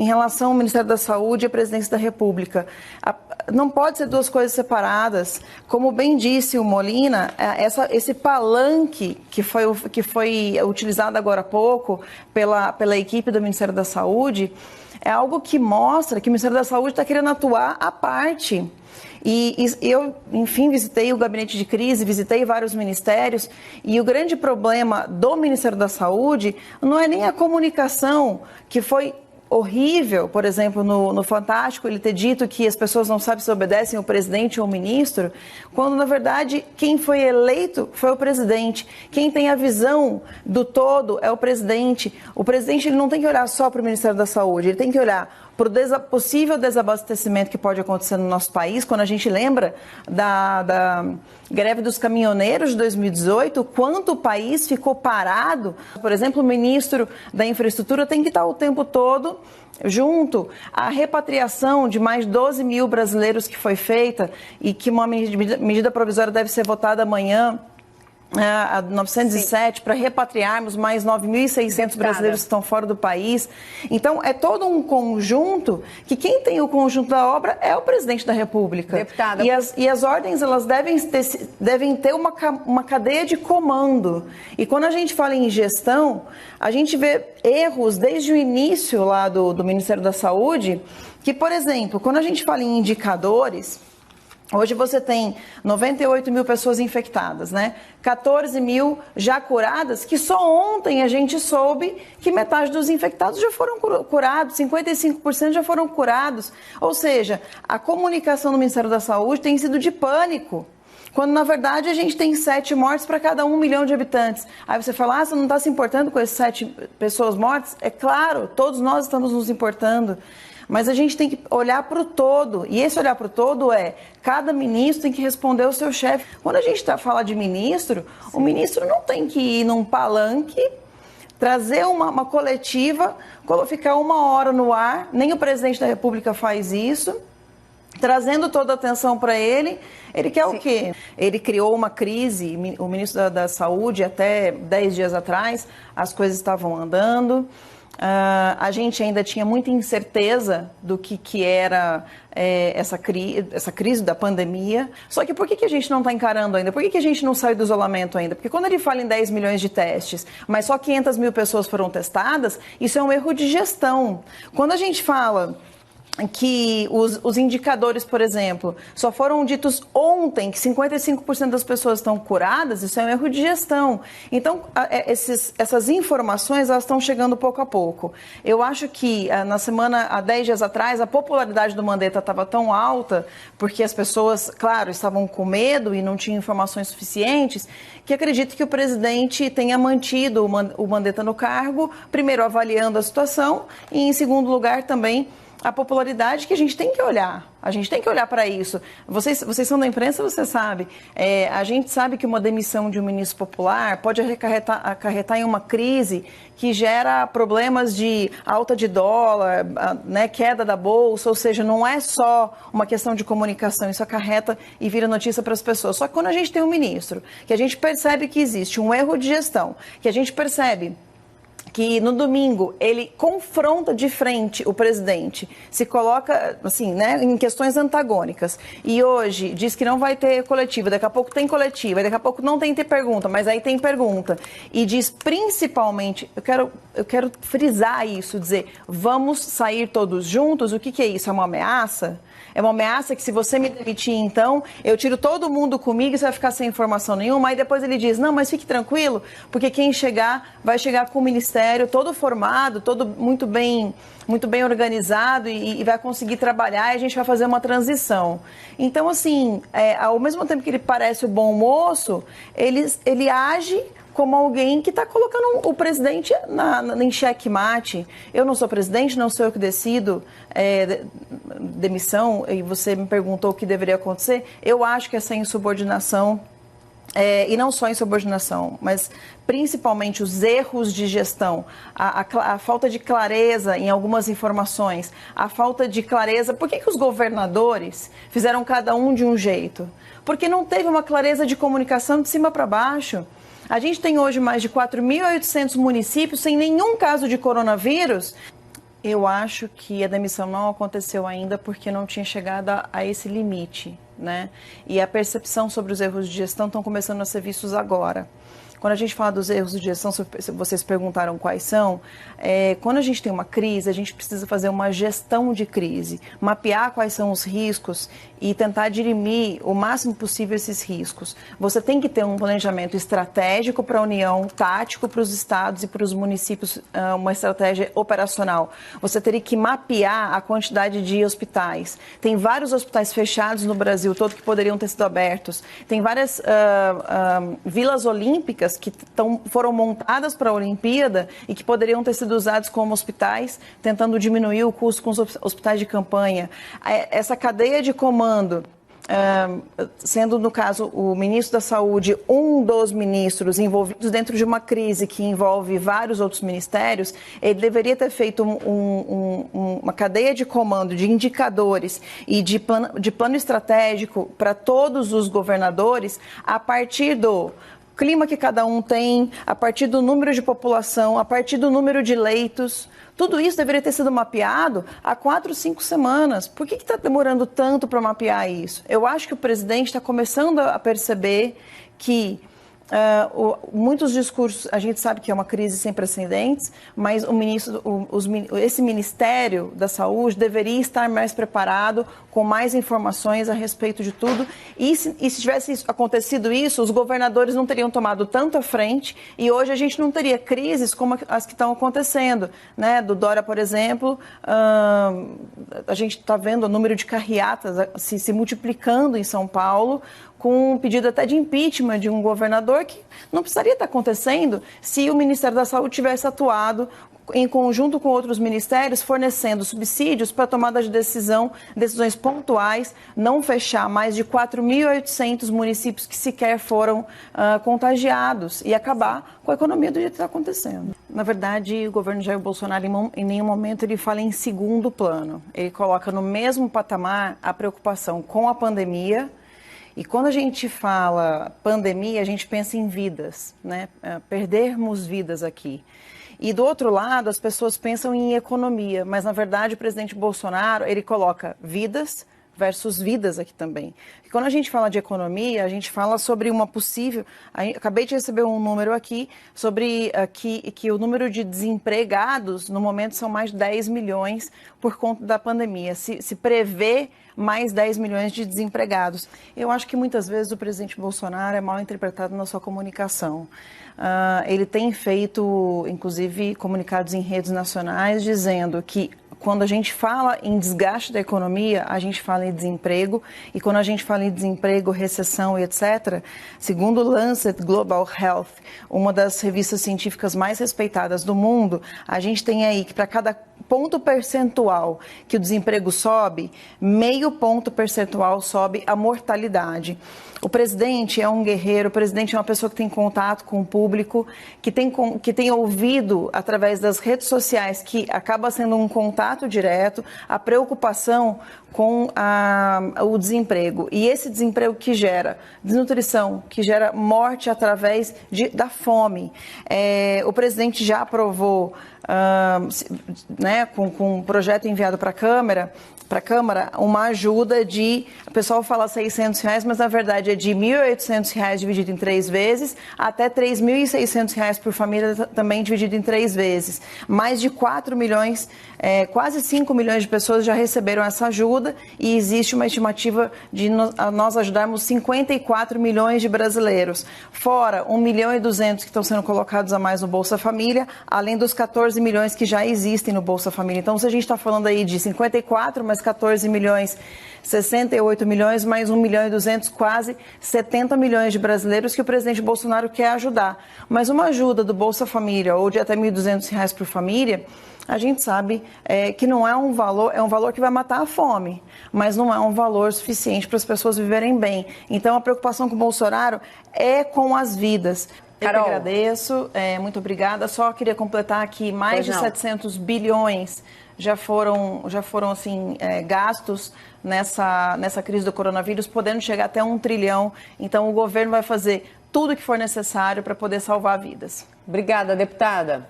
em relação ao Ministério da Saúde e à Presidência da República. Não pode ser duas coisas separadas. Como bem disse o Molina, esse palanque que foi utilizado agora há pouco pela equipe do Ministério da Saúde é algo que mostra que o Ministério da Saúde está querendo atuar à parte. E eu, enfim, visitei o gabinete de crise, visitei vários ministérios, e o grande problema do Ministério da Saúde não é nem a comunicação, que foi horrível, por exemplo, no Fantástico, ele ter dito que as pessoas não sabem se obedecem ao presidente ou ao ministro, quando, na verdade, quem foi eleito foi o presidente. Quem tem a visão do todo é o presidente. O presidente ele não tem que olhar só para o Ministério da Saúde, ele tem que olhar para o possível desabastecimento que pode acontecer no nosso país. Quando a gente lembra da greve dos caminhoneiros de 2018, quanto o país ficou parado. Por exemplo, o ministro da Infraestrutura tem que estar o tempo todo junto à repatriação de mais 12 mil brasileiros que foi feita e que uma medida provisória deve ser votada amanhã, a 907, para repatriarmos mais 9.600 brasileiros que estão fora do país. Então, é todo um conjunto que quem tem o conjunto da obra é o presidente da República. Deputada. E as ordens, elas devem ter uma cadeia de comando. E quando a gente fala em gestão, a gente vê erros desde o início lá do Ministério da Saúde, que, por exemplo, quando a gente fala em indicadores, hoje você tem 98 mil pessoas infectadas, né? 14 mil já curadas, que só ontem a gente soube que metade dos infectados já foram curados, 55% já foram curados. Ou seja, a comunicação do Ministério da Saúde tem sido de pânico, quando na verdade a gente tem 7 mortes para cada 1 milhão de habitantes. Aí você fala, você não está se importando com essas 7 pessoas mortas? É claro, todos nós estamos nos importando. Mas a gente tem que olhar para o todo, e esse olhar para o todo cada ministro tem que responder ao seu chefe. Quando a gente fala de ministro, o ministro não tem que ir num palanque, trazer uma coletiva, ficar 1 hora no ar, nem o presidente da República faz isso, trazendo toda a atenção para ele. Ele quer o quê? Ele criou uma crise, o ministro da Saúde, até 10 dias atrás, as coisas estavam andando. A gente ainda tinha muita incerteza do que era essa crise da pandemia. Só que por que a gente não está encarando ainda? Por que a gente não saiu do isolamento ainda? Porque quando ele fala em 10 milhões de testes, mas só 500 mil pessoas foram testadas, isso é um erro de gestão. Quando a gente fala que os indicadores, por exemplo, só foram ditos ontem que 55% das pessoas estão curadas, isso é um erro de gestão. Então, essas informações, elas estão chegando pouco a pouco. Eu acho que na semana, há 10 dias atrás, a popularidade do Mandetta estava tão alta, porque as pessoas, claro, estavam com medo e não tinham informações suficientes, que acredito que o presidente tenha mantido o Mandetta no cargo, primeiro avaliando a situação e, em segundo lugar, também a popularidade, que a gente tem que olhar. A gente tem que olhar para isso. Vocês são da imprensa, você sabe. A gente sabe que uma demissão de um ministro popular pode acarretar em uma crise que gera problemas de alta de dólar, né, queda da bolsa, ou seja, não é só uma questão de comunicação, isso acarreta e vira notícia para as pessoas. Só que quando a gente tem um ministro, que a gente percebe que existe um erro de gestão, que a gente percebe que no domingo ele confronta de frente o presidente, se coloca assim, né, em questões antagônicas, e hoje diz que não vai ter coletiva, daqui a pouco tem coletiva, daqui a pouco não tem pergunta, mas aí tem pergunta, e diz principalmente, eu quero frisar isso, dizer, vamos sair todos juntos. O que é isso? É uma ameaça? É uma ameaça que se você me demitir, então, eu tiro todo mundo comigo e você vai ficar sem informação nenhuma. Aí depois ele diz, não, mas fique tranquilo, porque quem chegar, vai chegar com o ministério todo formado, todo muito bem organizado e vai conseguir trabalhar, e a gente vai fazer uma transição. Então, assim, ao mesmo tempo que ele parece o bom moço, ele age como alguém que está colocando o presidente em xeque-mate. Eu não sou presidente, não sou eu que decido demissão, e você me perguntou o que deveria acontecer. Eu acho que essa insubordinação, e não só insubordinação, mas principalmente os erros de gestão, a falta de clareza em algumas informações, a falta de clareza. Por que os governadores fizeram cada um de um jeito? Porque não teve uma clareza de comunicação de cima para baixo. A gente tem hoje mais de 4.800 municípios sem nenhum caso de coronavírus. Eu acho que a demissão não aconteceu ainda porque não tinha chegado a esse limite, né? E a percepção sobre os erros de gestão estão começando a ser vistos agora. Quando a gente fala dos erros de gestão, vocês perguntaram quais são, quando a gente tem uma crise, a gente precisa fazer uma gestão de crise, mapear quais são os riscos e tentar dirimir o máximo possível esses riscos. Você tem que ter um planejamento estratégico para a União, tático para os estados e para os municípios, uma estratégia operacional. Você teria que mapear a quantidade de hospitais. Tem vários hospitais fechados no Brasil todo que poderiam ter sido abertos. Tem várias vilas olímpicas que foram montadas para a Olimpíada e que poderiam ter sido usados como hospitais, tentando diminuir o custo com os hospitais de campanha. Essa cadeia de comando, sendo, no caso, o ministro da Saúde um dos ministros envolvidos dentro de uma crise que envolve vários outros ministérios, ele deveria ter feito uma cadeia de comando de indicadores e de plano estratégico para todos os governadores a partir do clima que cada um tem, a partir do número de população, a partir do número de leitos. Tudo isso deveria ter sido mapeado há 4, 5 semanas. Por que está demorando tanto para mapear isso? Eu acho que o presidente está começando a perceber que muitos discursos, a gente sabe que é uma crise sem precedentes, mas esse Ministério da Saúde deveria estar mais preparado, com mais informações a respeito de tudo. E se tivesse acontecido isso, os governadores não teriam tomado tanto à frente e hoje a gente não teria crises como as que estão acontecendo, né? Do Dória, por exemplo, a gente está vendo o número de carreatas se multiplicando em São Paulo, com um pedido até de impeachment de um governador que não precisaria estar acontecendo se o Ministério da Saúde tivesse atuado em conjunto com outros ministérios, fornecendo subsídios para tomada de decisões pontuais, não fechar mais de 4.800 municípios que sequer foram contagiados e acabar com a economia do jeito que está acontecendo. Na verdade, o governo Jair Bolsonaro, em nenhum momento, ele fala em segundo plano. Ele coloca no mesmo patamar a preocupação com a pandemia. E quando a gente fala pandemia, a gente pensa em vidas, né? Perdermos vidas aqui. E do outro lado, as pessoas pensam em economia, mas na verdade o presidente Bolsonaro, ele coloca vidas versus vidas aqui também. E quando a gente fala de economia, a gente fala sobre uma possível... Acabei de receber um número aqui sobre que o número de desempregados no momento são mais de 10 milhões por conta da pandemia. Se prevê mais 10 milhões de desempregados. Eu acho que muitas vezes o presidente Bolsonaro é mal interpretado na sua comunicação. Ele tem feito, inclusive, comunicados em redes nacionais dizendo que quando a gente fala em desgaste da economia, a gente fala em desemprego, e quando a gente fala em desemprego, recessão e etc., segundo o Lancet Global Health, uma das revistas científicas mais respeitadas do mundo, a gente tem aí que para cada ponto percentual que o desemprego sobe, meio ponto percentual sobe a mortalidade. O presidente é um guerreiro, o presidente é uma pessoa que tem contato com o público, que tem ouvido através das redes sociais, que acaba sendo um contato direto, a preocupação com o desemprego. E esse desemprego que gera desnutrição, que gera morte através da fome. O presidente já aprovou, né, com um projeto enviado para a Câmara, uma ajuda de, o pessoal fala R$600, mas na verdade é de R$1.800 dividido em 3 vezes, até R$3.600 por família também dividido em 3 vezes. Mais de 4 milhões, quase 5 milhões de pessoas já receberam essa ajuda e existe uma estimativa de nós ajudarmos 54 milhões de brasileiros. Fora 1.200.000 que estão sendo colocados a mais no Bolsa Família, além dos 14 milhões que já existem no Bolsa Família. Então, se a gente está falando aí de 54, mais 14 milhões, 68 milhões, mais 1.200.000, quase 70 milhões de brasileiros que o presidente Bolsonaro quer ajudar. Mas uma ajuda do Bolsa Família ou de até R$1.200 por família, a gente sabe que não é um valor que vai matar a fome, mas não é um valor suficiente para as pessoas viverem bem. Então, a preocupação com o Bolsonaro é com as vidas. Carol. Eu que agradeço, muito obrigada. Só queria completar que mais de 700 bilhões já foram assim, gastos nessa crise do coronavírus, podendo chegar até 1 trilhão. Então, o governo vai fazer tudo o que for necessário para poder salvar vidas. Obrigada, deputada.